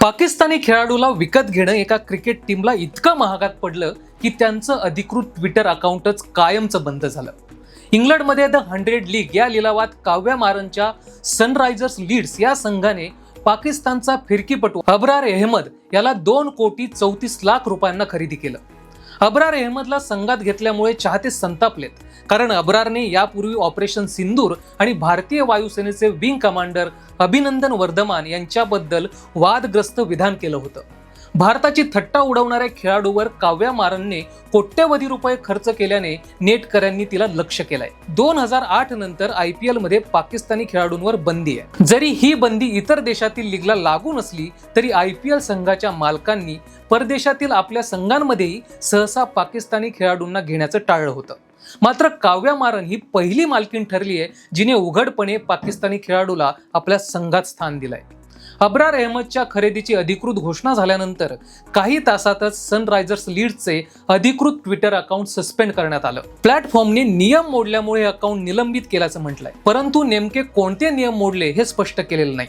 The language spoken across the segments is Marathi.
पाकिस्तानी खेळाडूला विकत घेणं एका क्रिकेट टीमला इतकं महागात पडलं की त्यांचं अधिकृत ट्विटर अकाउंटच कायमचं बंद झालं. इंग्लंडमध्ये द 100 लीग या लिलावात काव्या मारनच्या सनरायझर्स लीड्स या संघाने पाकिस्तानचा फिरकीपटू अब्रार अहमद याला 2,34,00,000 रुपयांना खरेदी केलं. अब्रार अहमदला संघात घेतल्यामुळे चाहते संतापलेत, कारण अब्रारने यापूर्वी ऑपरेशन सिंदूर आणि भारतीय वायुसेनेचे विंग कमांडर अभिनंदन वर्धमान यांच्याबद्दल वादग्रस्त विधान केलं होतं. भारताची थट्टा उडवणाऱ्या खेळाडूवर काव्या मारनने कोट्यवधी रुपये खर्च केल्याने नेटकऱ्यांनी तिला लक्ष केलंय. 2008 नंतर IPL मध्ये पाकिस्तानी खेळाडूंवर बंदी आहे. जरी ही बंदी इतर देशातील लीगला लागू नसली तरी IPL संघाच्या मालकांनी परदेशातील आपल्या संघांमध्येही सहसा पाकिस्तानी खेळाडूंना घेण्याचं टाळलं होतं. मात्र काव्या मारन ही पहिली मालकीण ठरली आहे जिने उघडपणे पाकिस्तानी खेळाडूला आपल्या संघात स्थान दिलंय. अब्रार अहमदच्या खरेदीची अधिकृत घोषणा झाल्यानंतर काही तासातच सनरायझर्स लीड्सचे अधिकृत ट्विटर अकाउंट सस्पेंड करण्यात आलं. प्लॅटफॉर्मने नियम मोडल्यामुळे हे अकाउंट निलंबित केल्याचं म्हटलंय, परंतु नेमके कोणते नियम मोडले हे स्पष्ट केलेलं नाही.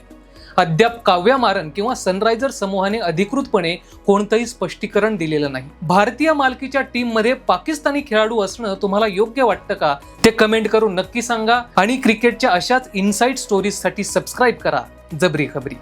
अद्याप काव्या मारन किंवा सनरायझर्स समूहाने अधिकृतपणे कोणतंही स्पष्टीकरण दिलेलं नाही. भारतीय मालकीच्या टीममध्ये पाकिस्तानी खेळाडू असणं तुम्हाला योग्य वाटतं का ते कमेंट करून नक्की सांगा आणि क्रिकेटच्या अशाच इनसाइड स्टोरीजसाठी सबस्क्राईब करा जबरी खबरी.